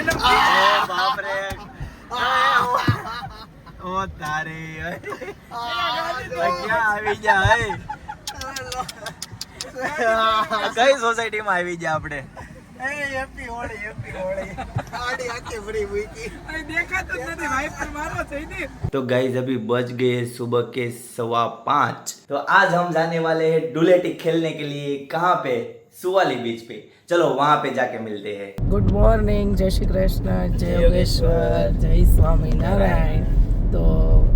બાપ રે ઓ તારે ક્યાં આવી જાય કઈ સોસાયટીમાં આવી જાય આપણે હેપી હોળી આડી આખી ફરી મૂકી દેખાતું જ નથી ભાઈ પર મારો થઈ ને। तो गाइज अभी बज गए सुबह के 5:15। तो आज हम जाने वाले हैं डुलेटी खेलने के लिए। कहाँ पे? सुवाली बीच पे। चलो वहाँ पे जाके मिलते हैं। ગુડ મોર્નિંગ, જય શ્રી કૃષ્ણ, જય યોગેશ્વર, જય સ્વામિનારાયણ। તો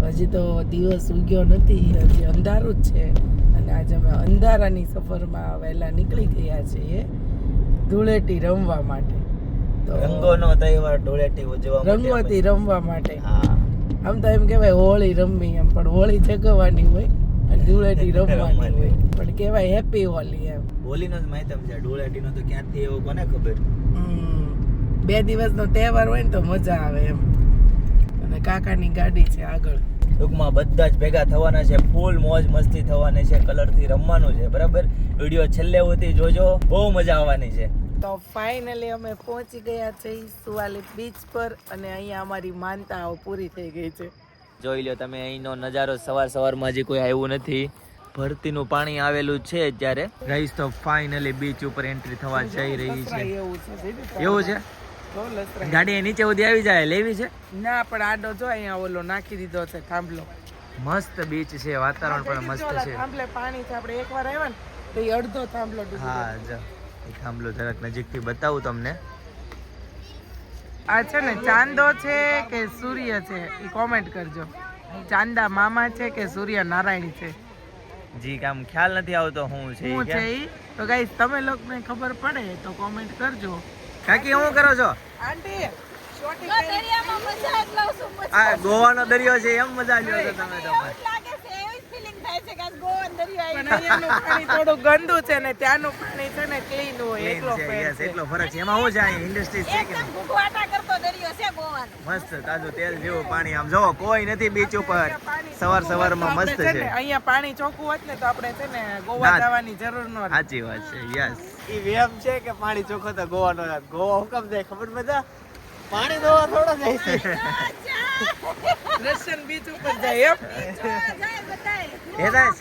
હજી તો દિવસ ઉગ્યો નથી, હજી અંધારું જ છે અને આજે અમે અંધારાની સફરમાં વહેલા નીકળી ગયા છીએ ધૂળેટી રમવા માટે। તો રંગોનો તહેવાર ધૂળેટી ઉજવવા રંગોથી રમવા માટે। હા, આમ તો એમ કહેવાય હોળી રમવી, એમ પણ હોળી જગવાની હોય અને ધૂળેટી રમવાની હોય, પણ કહેવાય હેપી હોલી એમ। હોલીનો જ માહિતમ છે, ધૂળેટીનો તો ક્યાંથી એવો કોને ખબર। 2 દિવસનો તહેવાર હોય ને તો મજા આવે એમ। અને કાકાની ગાડી છે આગળ। ટૂંકમાં બધા જ ભેગા થવાના છે, ફૂલ મોજ મસ્તી થવાની છે, કલરથી રમવાનું છે, બરાબર। વિડીયો છેલ્લે સુધી જોજો, બહુ મજા આવવાની છે। તો ફાઇનલી અમે પહોંચી ગયા છીએ સુવાલી બીચ પર અને અહીંયા અમારી માનતાઓ પૂરી થઈ ગઈ છે। જોઈ લો તમે અહીંનો નજારો, સવારમાં હજી કોઈ આવ્યું નથી, ભરતીનું પાણી આવેલું છે અત્યારે। ગાઈસ તો ફાઇનલી બીચ ઉપર એન્ટ્રી થવા જઈ રહી છે। એવું છે? ગાડી નીચે સુધી આવી જાય, લેવી છે? ના, પણ આડો જો અહીંયા ઓલો નાખી દીધો છે થાંભલો। મસ્ત બીચ છે, વાતાવરણ પણ મસ્ત છે। થાંભલે પાણી છે, આપણે એકવાર આવ્યા ને તો એ અડધો થાંભલો ડૂબી ગયો। હા, જો એ થાંભલો જરાક નજીકથી બતાવું તમને। આ છે ને ચાંદો છે કે સૂર્ય છે એ કોમેન્ટ કરજો। ચાંદા મામા છે કે સૂર્ય નારાયણ છે? જી કામ ખ્યાલ નથી આવતો હું છે ઈ તો ગાઈસ તમે લોકોને ખબર પડે તો કોમેન્ટ કરજો। કાકી હું કરો છો? આંટી શોટિંગ દરિયામાં મજા જ લઉં છું, આ ગોવાનો દરિયો છે એમ મજા લ્યો છો તમે તો? એવું જ લાગે છે, એવી ફીલિંગ થાય છે કે આ ગોવાનો દરિયો પણ અહીંયાનું પાણી થોડું ગંદુ છે ને ત્યાંનું પાણી છે ને ક્લીન હોય, એટલો ફેર છે। એટલો ફરક છે। એમાં હું છે, અહીં ઇન્ડસ્ટ્રી છે કે એકદમ ભૂખવાટા કરતો દરિયો છે ગોવાનો। મસ્ત તાજું તેલ જેવું પાણી, આમ જોવો કોઈ નથી બીચ ઉપર, સવારમાં મસ્ત આપણે છે। ને અહીંયા પાણી ચોખ્ખું હોત ને તો આપણે છે ને ગોવા ના, જવાની જરૂર ન રહે। સાચી વાત છે, યસ। ઈ વેમ છે કે પાણી ચોખ્ખો તો ગોવાનો રાત, ગોવા હુકમ જાય ખબર બધા, પાણી દોવા થોડો જાય છે। રશિયન બીચ ઉપર જાય એમ। હેદાસ,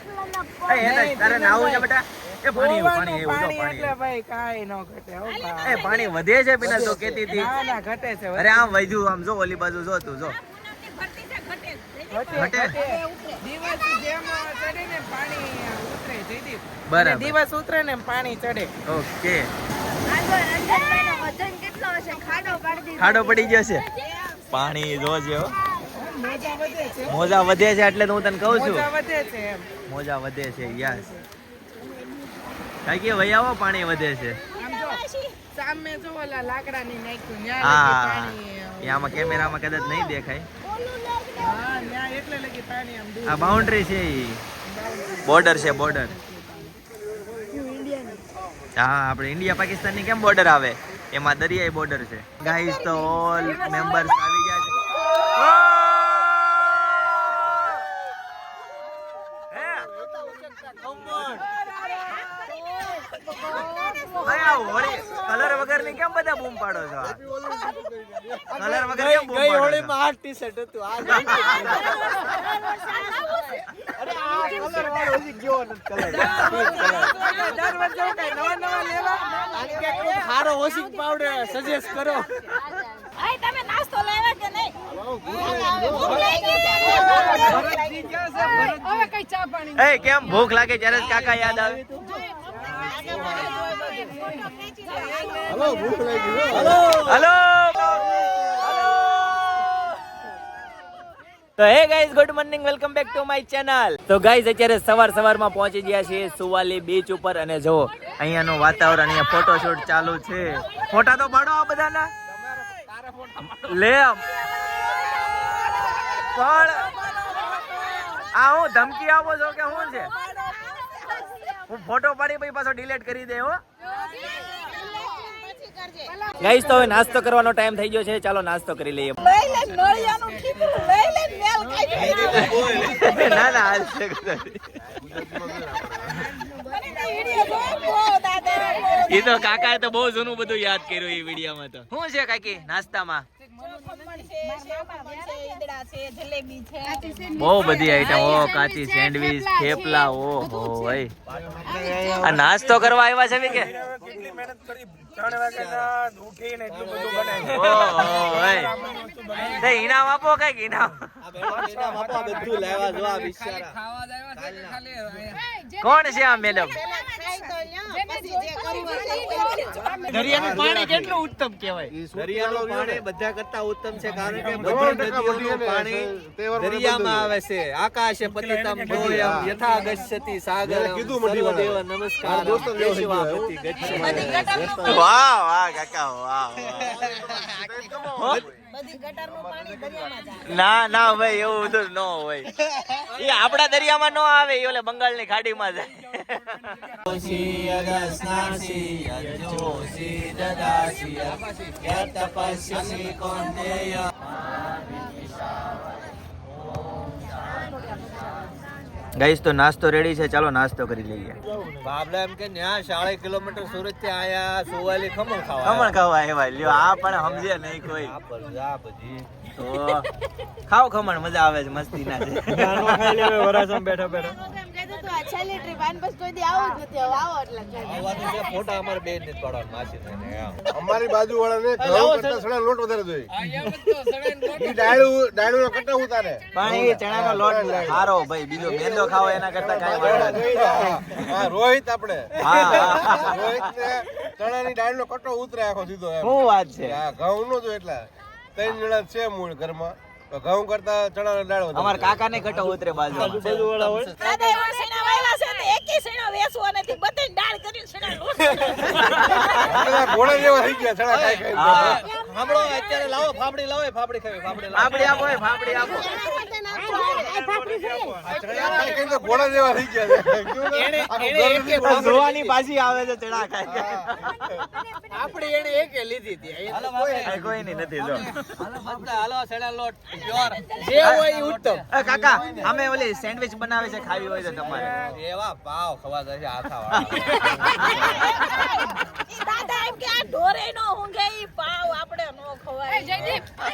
એ હેદાસ તારે નાવું છે બેટા? એ પાણી ગોવાનું એવું તો પાણી પાણી એટલે ભાઈ કાંઈ ન ઘટે હો ભાઈ। એ પાણી વધે છે પિનલ તો કેતી હતી। ના ના ઘટે છે, અરે આમ વૈજુ આમ જો ઓલી બાજુ જો તું જો ઘટે? દિવસ જેમ ચડે ને પાણી ઉતરે જયદીપ। બરાબર। અને દિવસ ઉતરે ને એમ પાણી ચડે। ઓકે, વજન કેટલો હશે? ખાડો પડી ગયો છે, પાણી જોજે હો। મોજા વધે છે, મોજા વધે છે એટલે તો હું તને કહું છું, મોજા વધે છે એમ। મોજા વધે છે, યસ। કાંઈ કે વહી આવો, પાણી વધે છે। આમ જો સામે જો ઓલા લાકડાની નાખ્યું ન્યા લગી હા, પાણી। આમાં કેમેરામાં કદાચ નહીં દેખાય। હા ન્યા એટલે લગી પાણી આમ દૂર। આ બાઉન્ડ્રી છે, બોર્ડર છે, બોર્ડર। હા, આપણે ઇન્ડિયા પાકિસ્તાનની કેમ બોર્ડર આવે, એમાં દરિયાઈ બોર્ડર છે। ગાઈસ તો ઓલ મેમ્બર્સ આવી ગયા છે। કલર વગર ની કેમ બધા બૂમ પાડો છો? કલર વગર કેમ બૂમ પાડો છો? હોળીમાં આ ટી-શર્ટ હતું આ અરે આ કલર વાળો હજી ગયો નથી કલર। દર વર્ષે કઈ નવા લેવા આને કે ખૂબ સારો વોશિંગ પાવડર સજેસ્ટ કરો। આય તમે નાસ્તો લાવ્યા કે નહીં? હવે કઈ ચા પાણી એ કેમ ભૂખ લાગે ત્યારે જ કાકા યાદ આવે? હલો ભૂખ લાગી हेलो તો hey guys, good morning, welcome back to my channel. તો ગાઈઝ અત્યારે સવારમાં પહોંચી ગયા છીએ સુવાલી બીચ ઉપર અને જો અહીંયાનું વાતાવરણ, અહીંયા ફોટોશૂટ ચાલુ છે। ફોટા તો પાડો આ બધાના, લે પણ આ હું ધમકી આપો છો કે શું છે? હું ફોટો પાડી પછી પાછો ડિલીટ કરી દે હો। ગાઈસ તો હવે નાસ્તો કરવાનો ટાઈમ થઈ ગયો છે, ચાલો નાસ્તો કરી લઈએ। ના ના હાલ છે એ તો કાકાએ તો બહુ જૂનું બધું યાદ કર્યું એ વિડીયોમાં તો. શું છે કાકી નાસ્તામાં? બહુ બધી આઈટમ. ઓ કાચી સેન્ડવીચ, થેપલા. ઓહો ભાઈ, આ નાસ્તો કરવા આવ્યા છે કે? ઇનામ આપો કઈક ઇનામ. કોણ છે આ મેડમ? દરિયાનું પાણી કેટલું ઉત્તમ કહેવાય. દરિયાનું પાણી બધા કરતા ઉત્તમ છે, કારણ કે બધી નદીઓનું પાણી દરિયામાં આવે છે. આકાશે પતિતમ ભોયમ યથા ગચ્છતિ સાગરમ સર્વદેવ નમસ્કાર કેશવાપતિ ગચ્છતિ. વાહ વાહ કાકા, વાહ વાહ. ના ના ભાઈ, એવું બધું ન હોય. એ આપડા દરિયામાં ન આવે, એ ઓલે બંગાળની ખાડીમાં જાય. ગાઈસ તો નાસ્તો રેડી છે, ચાલો નાસ્તો કરી લઈએ. બાબલા એમ કે ન્યા 4.5 કિલોમીટર સુરત થી આયા સુવાલી ખમણ ખાવા. ખમણ ખાવા આવ્યા. લ્યો આ પણ સમજે નહીં કોઈ. તો ખાવ ખમણ, મજા આવે છે, મસ્તી ના છે. ખાઈ લેવે વરાસમ બેઠા બેઠા. ફોટા અમારે બેન ને પાડવાનું માસી ને. અમારી બાજુ વાળાને ઘઉં કરતા સડા લોટ વધારે જોઈએ. ઈ ડાળું નો કટ્ટા ઉતારે. પણ એ ચણાનો લોટ સારો ભાઈ, બીજો મેંદો ખાવો એના કરતા કાંઈ વાંધો નહીં. હા, રોહિત આપણે હા રોહિત ને ચણાની દાળ નો કટ્ટો ઉતરે આખો સીધો એમ. શું વાત છે? હા, ઘઉં નો જો એટલા 3 જણા છે મૂળ ઘરમાં, તો ઘઉં કરતા ચણાનો દાળ વધારે. અમારા કાકા ને કટો ઉતરે બાજુ વાળા હોય. ઘોડા જેવા થઈ ગયા ચણા ખાઈ ખાઈ. સાંભળો, અત્યારે લાવો ફાફડી, લાવો ફાફડી ખાવી. ફાફડી લાવો. ફાફડી આપો, ફાફડી આપો. ચણા ખાઈ ખાઈ તો ઘોડા જેવા થઈ ગયા છે. જોવાની પાછી આવે છે ચણા ખાઈ. આપડી એને એકે લીધી હતી. કોઈ નહીં નથી જો. હાલો સેડા લોટ પ્યોર જે હોય ઈ ઉત્તમ. કાકા અમે ઓલી સેન્ડવિચ બનાવે છે, ખાવી હોય તો તમારે. એવા પાવ ખવા દે છે આખા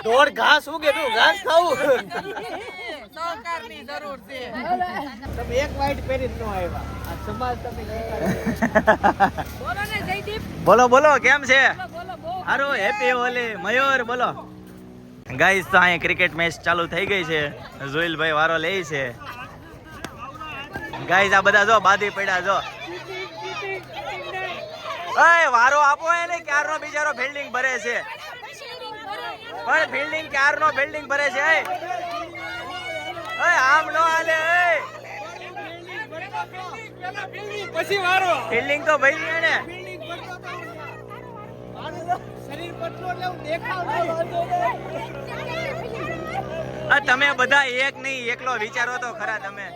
ઢોર ઘાસ ઉગે, તું ઘાસ ખાવું. તમે એક વાઈટ પહેરી ન આવ્યા, આ સમાજ તમે બોલો બોલો, કેમ છે? હારો હેપી હોલી. મયુર બોલો. ગાઈસ તો અહીંયા ક્રિકેટ મેચ ચાલુ થઈ ગઈ છે. જોઈલભાઈ વારો લે છે. ગાઈસ આ બધા જો બાદી પડ્યા જો. એ વારો આપો એને, ક્યારનો બિચારો ફિલ્ડિંગ ભરે છે. પણ ફિલ્ડિંગ ક્યારનો ફિલ્ડિંગ ભરે છે. એ આમ નો હાલે. પછી વારો ફિલ્ડિંગ તો ભરી એને. શરીર પતલું એટલે હું દેખાવ તમે બધા એક નહીં, એકલો વિચારો તો ખરા તમે.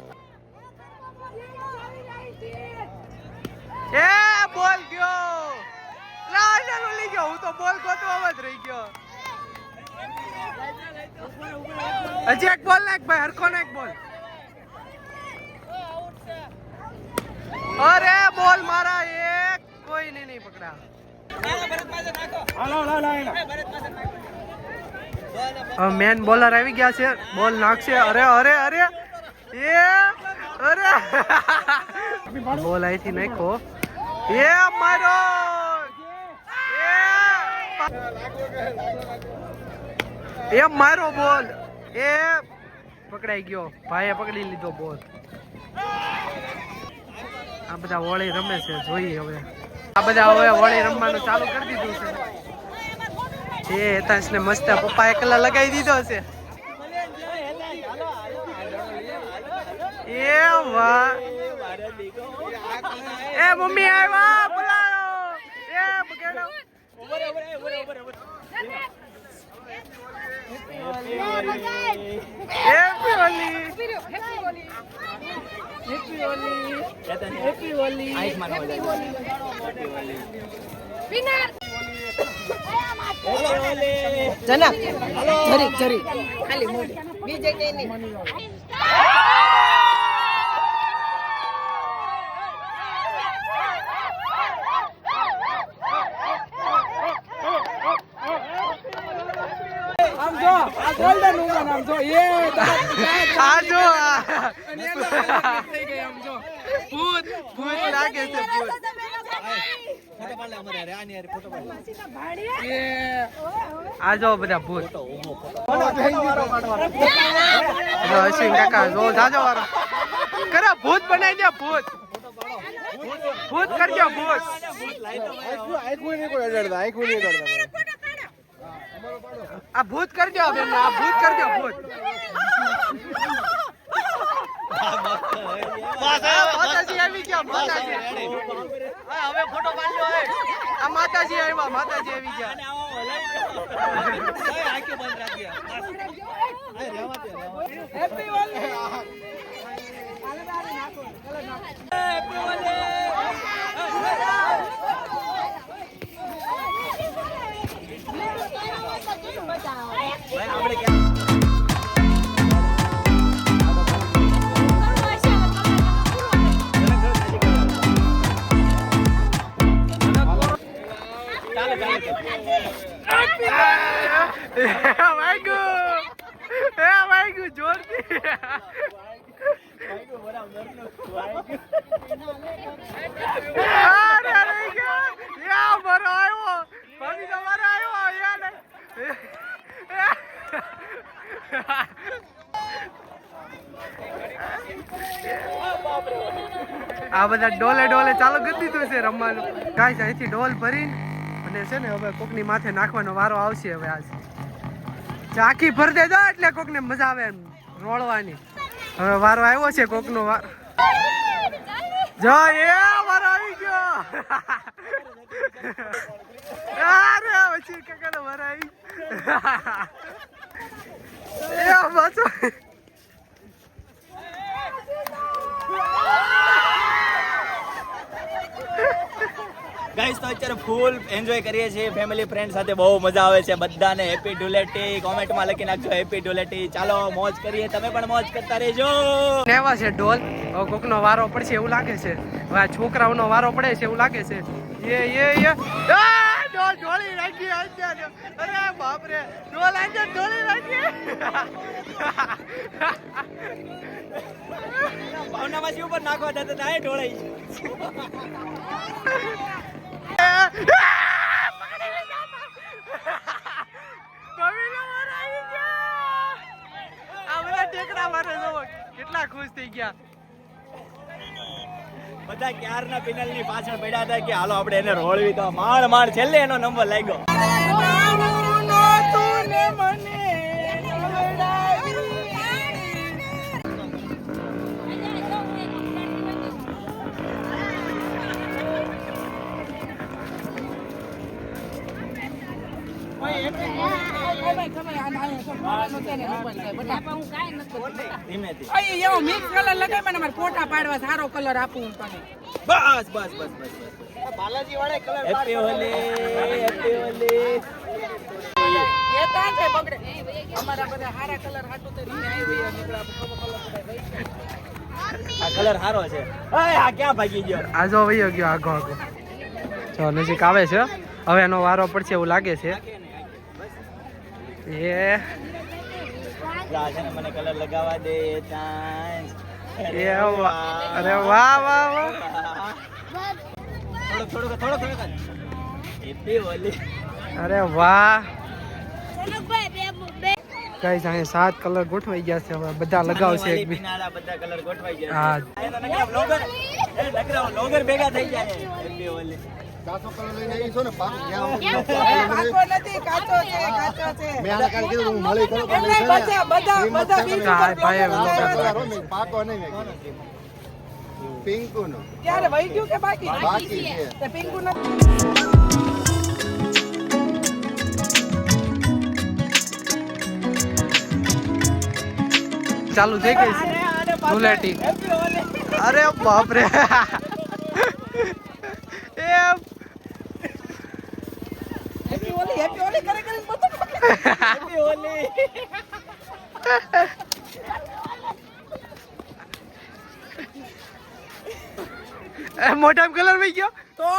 એ બોલ ગયો. ના ચાલુ લઈ ગયો. હું તો બોલ ગોતવા જ રહી ગયો. હજી એક બોલ નાખ ભાઈ, હરખો નાખ બોલ. અરે બોલ મારા એક કોઈ નહીં પકડા. મેન બોલર આવી ગયા છે, બોલ નાખશે. અરે અરે અરે એ અરે બોલ અહીંથી નાખો. એ મારો એ મારો બોલ એ પકડાઈ ગયો. ભાઈએ પકડી લીધો બોલ. આ બધા હોળી રમે છે, જોઈએ હવે. આ બધા હવે હોળી રમવાનું ચાલુ કરી દીધું છે. એ હેતાંશ ને મસ્ત પપ્પા એકલા લગાવી દીધો છે. એ વાહ. એ મમ્મી આવ્યા, બોલાવો. એ બગેડો. હેપી હોલી. હેપી હોલી. જનક જરી જરી ખાલી મોઢે બીજે કઈ નહીં. આમ જો આ ગોલ્ડન વુમન આમ જો એ આ જો અને એનો થઈ ગઈ આમ જો ભૂત ભૂત લાગે છે ભૂત ફોટો પાડ લે અમારે યાર આની યાર ફોટો પાડ લે એ આ જો બધા ભૂત જો અશ્વિન કાકા જો જાજો વાળો કરે ભૂત બનાવી દે ભૂત ભૂત કરજો ભૂત આખું નહીં કોઈ અડાડતા આખું નહીં અડાડતા આ ભૂત કરજો બેન આ ભૂત કરજો ભૂત માતાજી આવી ગયા માતાજી હવે ફોટો પાડજો આ માતાજી આવ્યા માતાજી આવી ગયા આંખે બંધ રાખી હેપી હોલી વાગ્યું જોરથી આ બધા ડોલે ડોલે ચાલુ કરી દીધું છે રમવાનું ગાઈસ અહીંથી ડોલ ભરીને અને છે ને હવે કોકની માથે નાખવાનો વારો આવશે હવે આજ ચાકી ભર દેજો એટલે કોકને મજા આવે એમ રોળવાની હવે વારો આવ્યો છે કોકનો વાર જો એ વારો આવી ગયો અરે પછી કાકાનો વારો આવી એ બસ ગાઈસ તો અત્યારે ફૂલ એન્જોય કરીએ છીએ ફેમિલી ફ્રેન્ડ સાથે બહુ મજા આવે છે બધાને હેપી ધૂળેટી કોમેન્ટમાં લખી નાખજો હેપી ધૂળેટી ચાલો મોજ કરીએ તમે પણ મોજ કરતા રહેજો લેવા છે ઢોલ હવે કોકનો વારો પડશે એવું લાગે છે હવે આ છોકરાઓનો વારો પડે છે એવું લાગે છે એ ઢોલ ઢોળી રાખી અત્યારે અરે બાપ રે ઢોલ આજે ઢોળી રાખી ભાવનામાંથી ઉપર નાખવા જતા હતા એ ઢોળાઈ કેટલા ખુશ થઈ ગયા બધા ક્યારના પિનલ ની પાછળ પડ્યા હતા કે હાલો આપણે એને રોળવી તો માણ માણ છેલ્લે એનો નંબર લાગ્યો મિક્સ કલર લગાય મને મારે ફોટા પાડવા સારો કલર આપું હું તને બસ બસ બસ બસ બાલાજી વાળા colour happy Holi happy Holi એ તાં છે બગડે અમારા બધા સારા કલર હાટું તો રીને આવી હોય નીકળા આ કલર સારો છે ઓય આ ક્યાં ભાગી ગયો આજો વયો ગયો આગો આગો જો નજીક આવે છે હવે એનો વારો પડશે એવું લાગે છે એ લાજને મને કલર લગાવવા દે ચાન્સ અરે વાહ વાહ વાહ થોડો હેપી હોલી અરે વાહ ગાઈસ અહીં 7 કલર ગોઠવાઈ ગયા છે હવે બધા લગાવશે એક બી બધા કલર ગોઠવાઈ ગયા હા આ તો નકરા લોગર ભેગા થઈ જાય હેપી હોલી કાચો કલર લઈને આવી છો ને પાક ગયા કાચો નથી કાચો છે મેં આને કાલ કીધું હું મળી કરો પણ એમને બધા બધા બીજ હા, ભાઈ, પાકો નહીં પિંકુ નો ક્યારે વહી ગયું કે બાકી બાકી છે તે પિંકુ નથી ચાલુ થઈ ગઈ છે ધૂળેટી અરે બાપ રે હેપી હોલી કરે કરે બધું હેપી હોલી મોઢામાં કલર વહી ગયો તો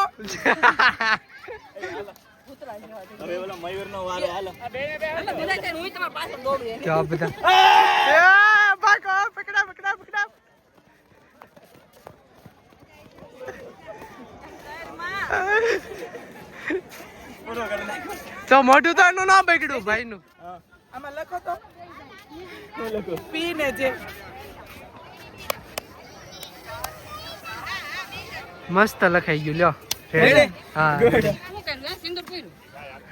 હવે ઓલો મયુરનો વારો હાલો. જો આ બધા એ ભાગો પકડા પકડા પકડા તો મોઢું તો એનું ના બગડ્યું ભાઈ નું આમાં લખો તો પીને છે મસ્ત લખાઈ ગયું લ્યો Ready? હા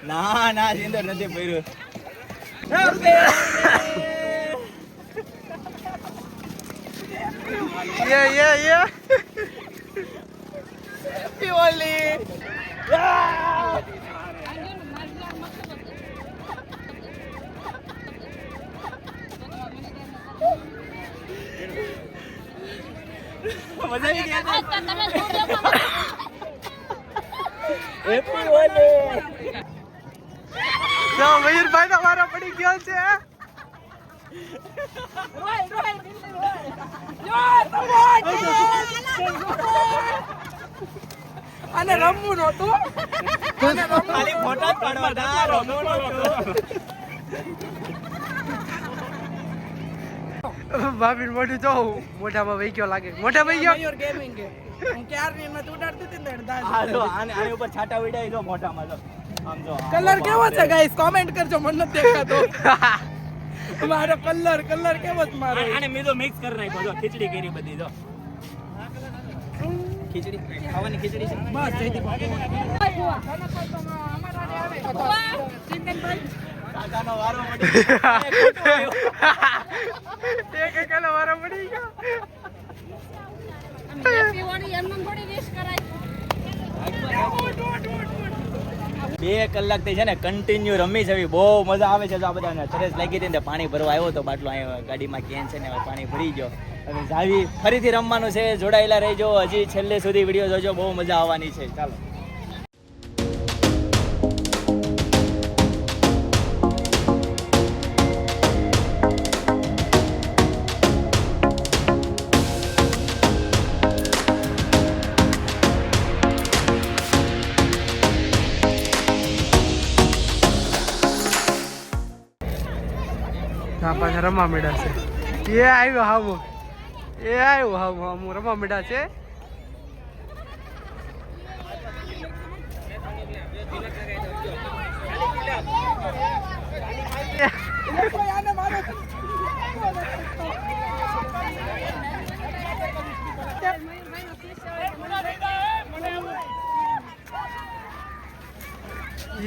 ના ના સિંદર નથી પહેર્યું. યે પીઓલી મજા આવી ગઈ. હેપી હોલી. જો મયુરભાઈ નો વારો પડી ગયો છે અને રમવું નહોતું ખાલી ફોટા જ પાડવાના, રમવું નહોતું. ભાભી મોઢું જો મોઢામાં વહી ગયો લાગે મોઢા વહી ગયો મયુર ગેમિંગ કે હું ક્યારની એમાં ઉડાડતી હતી ને આ જો આની ઉપર છાંટા ઉડાય જો મોઢામાં જો. આમ જો કલર કેવો છે ગાઈસ કોમેન્ટ કરજો મને નથી દેખાતો મારો કલર કેવો છે મારો આને મેં તો મિક્સ કરી નાખ્યો જો ખીચડી કરી બધી જો. ખીચડી ખાવાની ખીચડી છે. બસ જયદીપ કાકાનો વારો મળી ગયો. એક એકાનો વારો પડી ગયો બે કલાકથી છે ને કન્ટિન્યુ રમી છે બહુ મજા આવે છે. જો આ બધાને સરસ લાગી હતી ને બાટલો આવ્યો તો બાટલો અહીંયા ગાડીમાં કેન છે ને પાણી ભરી ગયો. હવે જાવી ફરીથી રમવાનું છે. જોડાયેલા રહેજો, હજી છેલ્લે સુધી વિડીયો જોજો, બહુ મજા આવવાની છે. ચાલો ના પાછા રમવા મળ્યા છે એ આવ્યો હામું રમવા મળ્યા છે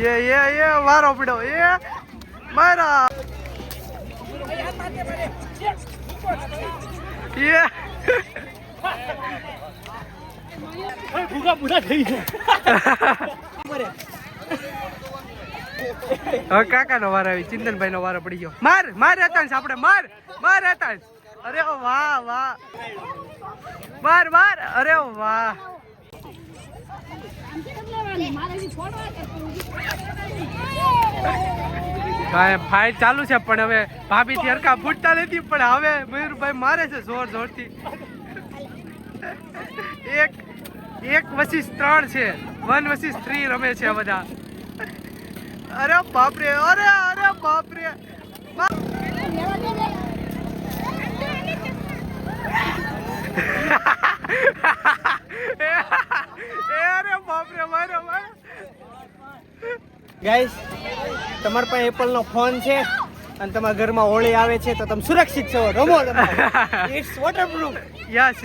ये वारो पड़ो ये मारा ये ભૂખા પૂરા થઈ ગયા. હવે કાકા નો વારો આવી ચિંતનભાઈ નો વારો પડી ગયો માર હેતાંશ આપણે માર હેતાંશ અરે વાહ માર અરે વાહ ફાઇટ ચાલુ છે પણ હવે ભાભી થી હરકા ફૂટતા નથી પણ હવે મયુરભાઈ મારે છે જોરથી એક વસીસ 3 છે 1 વસીસ 3 રમે છે બધા અરે બાપરે અરે બાપરે અરે બાપરે મારો ગાઈસ તમારા પાસે એપલ નો ફોન છે અને તમારા ઘરમાં હોળી આવે છે તો તમે સુરક્ષિત છો રમો ઇટ્સ વોટરપ્रूफ यस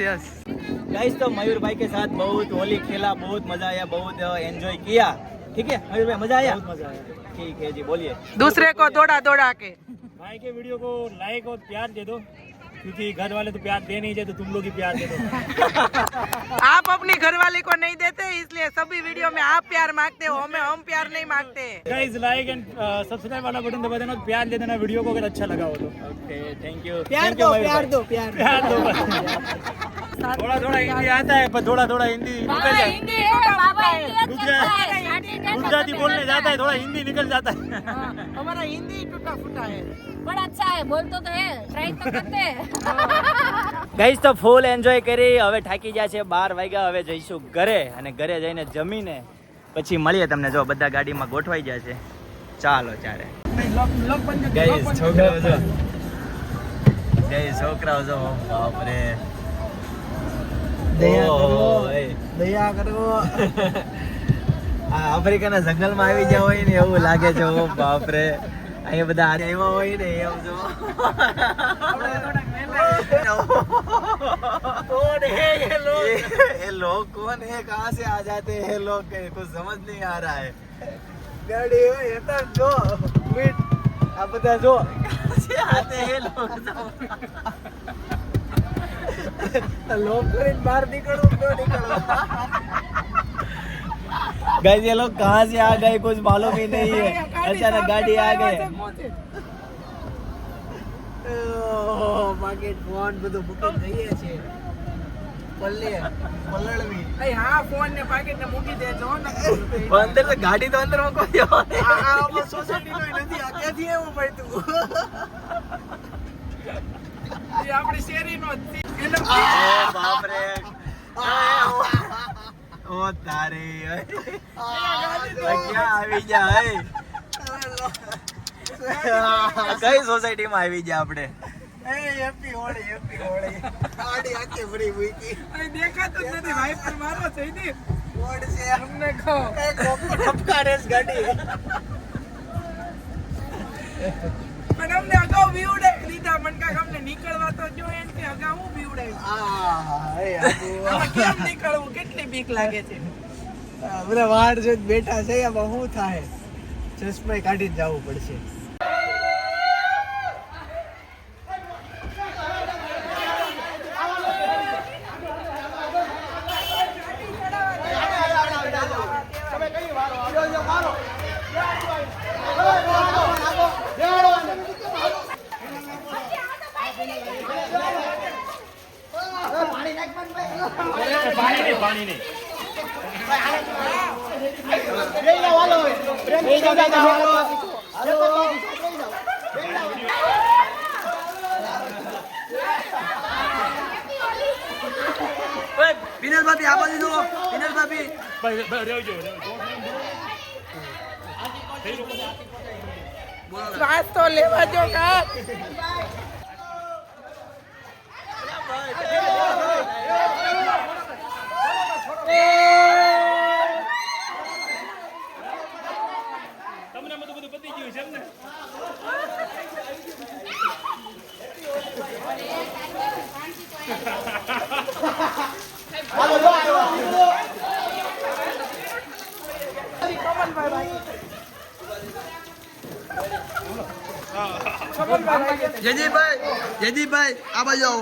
गाइस तो मयूर भाई के साथ बहुत होली खेला, बहुत मजा आया, बहुत एंजॉय किया. ठीक है मयूर भाई, मजा आया? बहुत मजा आया. ठीक है जी, बोलिए. दूसरे को दौड़ा के भाई के वीडियो को लाइक और प्यार दे दो, क्योंकि घर वाले तो प्यार दे नहीं देते, तो तुम लोग ही प्यार दे दो. आप अपनी घरवाली को नहीं देते, इसलिए सभी वीडियो में आप प्यार मांगते हो, हमें हम प्यार नहीं मांगते. गाइस लाइक एंड सब्सक्राइब वाला बटन दबा देना, प्यार दे देना वीडियो को अगर अच्छा लगा हो तो. Okay, thank you. प्यार दो प्यार दो. थोड़ा थोड़ा हिंदी आता है पर थोड़ा थोड़ा हिंदी निकल जाता है. गुजराती बोलने जाता है, थोड़ा हिंदी निकल जाता है. हमारा हिंदी टूटा फूटा है. પણ અચ્છા હે, બોલતો તો હે, ટ્રાય તો કરતે. ગાઈસ તો ફૂલ એન્જોય કરી, હવે થાકી ગયા છે, 12 વાગ્યા, હવે જઈશું ઘરે અને ઘરે જઈને જમીને પછી મળીએ તમને. જો બધા ગાડીમાં ગોઠવાઈ ગયા છે. ચાલો ત્યારે ગાઈસ છોકરાઓ જો છોકરાઓ જો બાપરે દયા કરો આ આફ્રિકાના જંગલમાં આવી ગયા હોય ને એવું લાગે છે. ઓ બાપરે અહીંયા બધા આવ્યા હોય ને એમ જો कौन है ये लोग कौन है कहाँ से आ जाते हैं ये लोग कुछ समझ नहीं आ रहा है. ગાડી હોય હતા જો મીટ આ બધા જો कहाँ से आते हैं लोग લોક કરીને બહાર નીકળવું તો નીકળો. गाइस ये लोग कहाँ से आ गए कुछ मालूम ही नहीं है. अचानक गाड़ी आ गए. પાકેટ ફોન બધું બુકિંગ થઈએ છે પલળવી હા ફોન ને પાકેટ ને મૂકી દેજો ને अंदर से गाड़ी तो अंदर को આ સોસાયટી નો નથી આ ક્યાંથી એવું પડતું એ આપણી શેરીનો જ છે. એનો बाप रे ओ तारे क्या આવી જા હે કઈ સોસાયટી માં આવી જા આપણે. હેપી હોળી ગાડી આખી ભરી મૂકી અહીં દેખાતું જ નથી વાઇપર મારો છે ને રોડ છે તમને કહો એક ઠપકારે ગાડી પણ અમને અગાઉ બીવડાવી દીધા. મને કાંઈક અમને નીકળવા તો જો એમ કે અગાઉ હું બીવડાવી. આમાં કેમ નીકળવું કેટલી બીક લાગે છે. બધા વાડ જોઈને બેઠા છે આમાં શું થાય ચશ્મા કાઢીને જવું પડશે. વિનોદ ભાભી આ બાજુ જુઓ. વિનોદ ભાભી શ્વાસ તો લેવા જો કા તમને બધું પતી ગયું છે એમ ને. જયદીપભાઈ આ બાજુ આવો.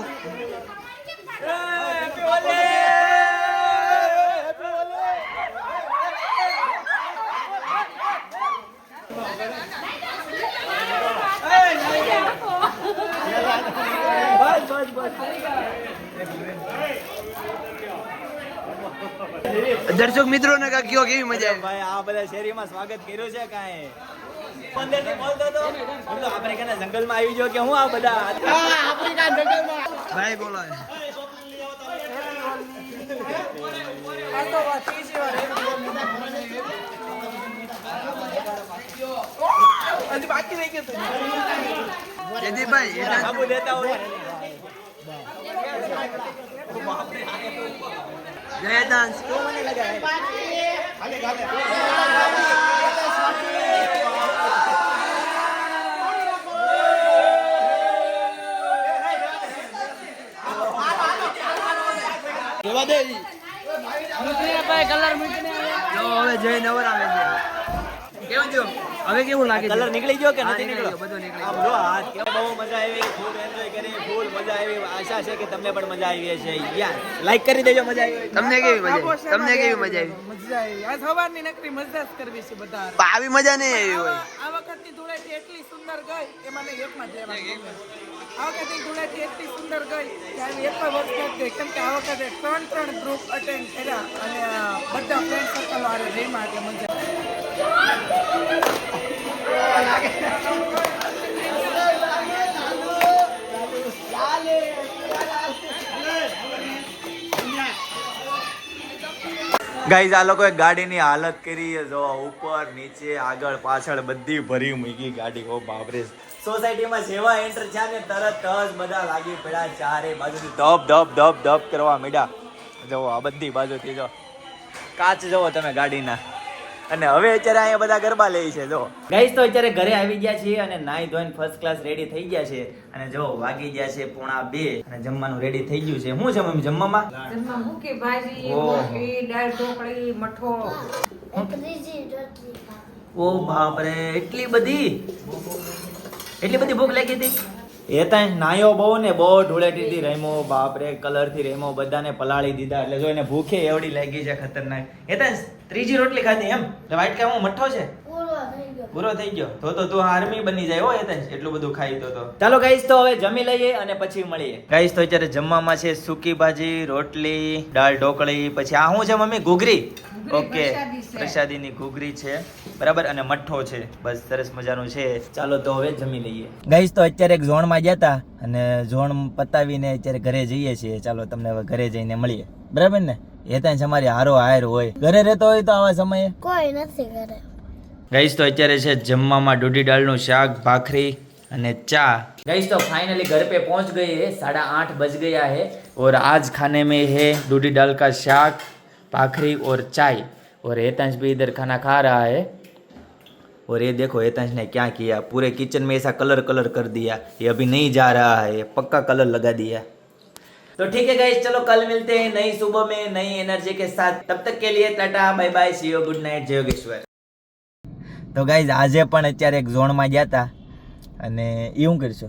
દર્શક મિત્રો ને કયો કેવી મજા આવી? ભાઈ આ બધા શેરીમાં સ્વાગત કર્યું છે કાંઈ 15 થી બોલતો તો આફ્રિકાના જંગલમાં આવી ગયો કે હું આ બધા ભાઈ બોલો. હજી બાકી રહી ગયું જયદીપભાઈ બાબુ દેતા હોય જય ડાન્સ. જોવા દે જો હવે જય નવર આવે છે. કેવું થયું હવે કેવું લાગે કલર નીકળી ગયો કે નથી નીકળી નીકળ્યો? ગયો, બધો નીકળી આમ જો હાથ કેવો બહુ મજા આવી, ફૂલ એન્જોય કરી, ફૂલ મજા આવી. આશા છે કે તમને પણ મજા આવી હશે. યાર લાઈક કરી દેજો મજા આવી. તમને કેવી મજા આવી? તમને કેવી મજા આવી? મજા આવી. આ સવારની નકરી મજા જ કરવી છે બધા. આવી મજા નહીં આવી હોય. આ વખતની ધૂળેટી એટલી સુંદર ગઈ એમાં નહીં એકમાં જ રહેવાનું. આ વખતની ધૂળેટી એટલી સુંદર ગઈ કે આવી એક વર્ષ ગઈ કેમ કે આ વખતે 3 ગ્રુપ અટેન્ડ કર્યા અને બધા ફ્રેન્ડ સર્કલ વાળા રેમાં એટલે મજા ગાઈઝ આ લોકોએ ગાડીની હાલત કરી છે જો ઉપર નીચે આગળ પાછળ બધી ભરી મૂકી ગાડી. ઓ બાપરે. સોસાયટીમાં જેવા એન્ટર થયા ને તરત જ બધા લાગી પડ્યા ચારે બાજુથી ધબ ધબ ધબ ધબ કરવા માંડ્યા. જો આ બધી બાજુથી જો કાચ જોવો તમે ગાડીના. અને હવે અત્યારે અહીંયા બધા ગરબા લે છે જો. ગાઈઝ તો અત્યારે ઘરે આવી ગયા છીએ અને નાઈ ધોઈને ફર્સ્ટ ક્લાસ રેડી થઈ ગયા છે. અને જો વાગી ગયા છે 1:30 અને જમવાનું રેડી થઈ ગયું છે. શું છે મમ્મી જમવામાં? મૂકી ભાજી ઓહો. રોટલી દાળ ઢોકળી મઠો ઓ બાપ રે એટલી બધી ભૂખ લાગી હતી. એ ત્યાં નાયો બહુ ને બહુ ધૂળેટીથી રમ્યો બાપ રે કલર થી રમ્યો બધાને પલાળી દીધા એટલે જો એને ભૂખે એવડી લાગી છે ખતરનાક. એ ત્યાં ત્રીજી રોટલી ખાધી એમ વાઈટ કામ મઠ્ઠો છે પૂરો થઈ ગયો તો તું આર્મી બની જાય હો એ ત્યાં એટલું બધું ખાઈ તો. ચાલો ગાઈસ તો હવે જમી લઈએ અને પછી મળીએ. ગાઈસ તો અત્યારે જમવામાં છે સૂકી ભાજી રોટલી દાળ ઢોકળી પછી આ શું છે મમ્મી ઘૂઘરી. ઓકે પ્રસાદીની ઘૂઘરી છે બરાબર અને મઠ્ઠો છે બસ સરસ મજાનું છે. ચાલો તો હવે જમી લઈએ. ગાઈસ તો અત્યારે એક ઝોનમાં ગયા હતા અને ઝોન પતાવીને અત્યારે ઘરે જઈએ છીએ. ચાલો તમને હવે ઘરે જઈને મળીએ બરાબર ને. એ ત્યાં અમારી હારો હાર હોય ઘરે રહેતો હોય તો આવા સમયે કોઈ નથી ઘરે. ગાઈસ તો અત્યારે છે જમવામાં દૂધી દાળનું શાક ભાખરી અને ચા. गाइस तो फाइनली घर पे पहुंच गए हैं 8:30 बज गया है और आज खाने में है दूधी दाल का शाक भाखरी और चाय और हेतांश भी इधर खाना खा रहा है और ये देखो हेतांश ने क्या किया पूरे किचन में ऐसा कलर कलर कर दिया ये अभी नहीं जा रहा है पक्का कलर लगा दिया. तो ठीक है गाइस चलो कल मिलते हैं नई सुबह में नई एनर्जी के साथ तब तक के लिए tata bye bye see you good night जय योगेश्वर. तो गाइस આજે પણ અત્યારે એક ઝોનમાં ગયા હતા અને એ શું કરશો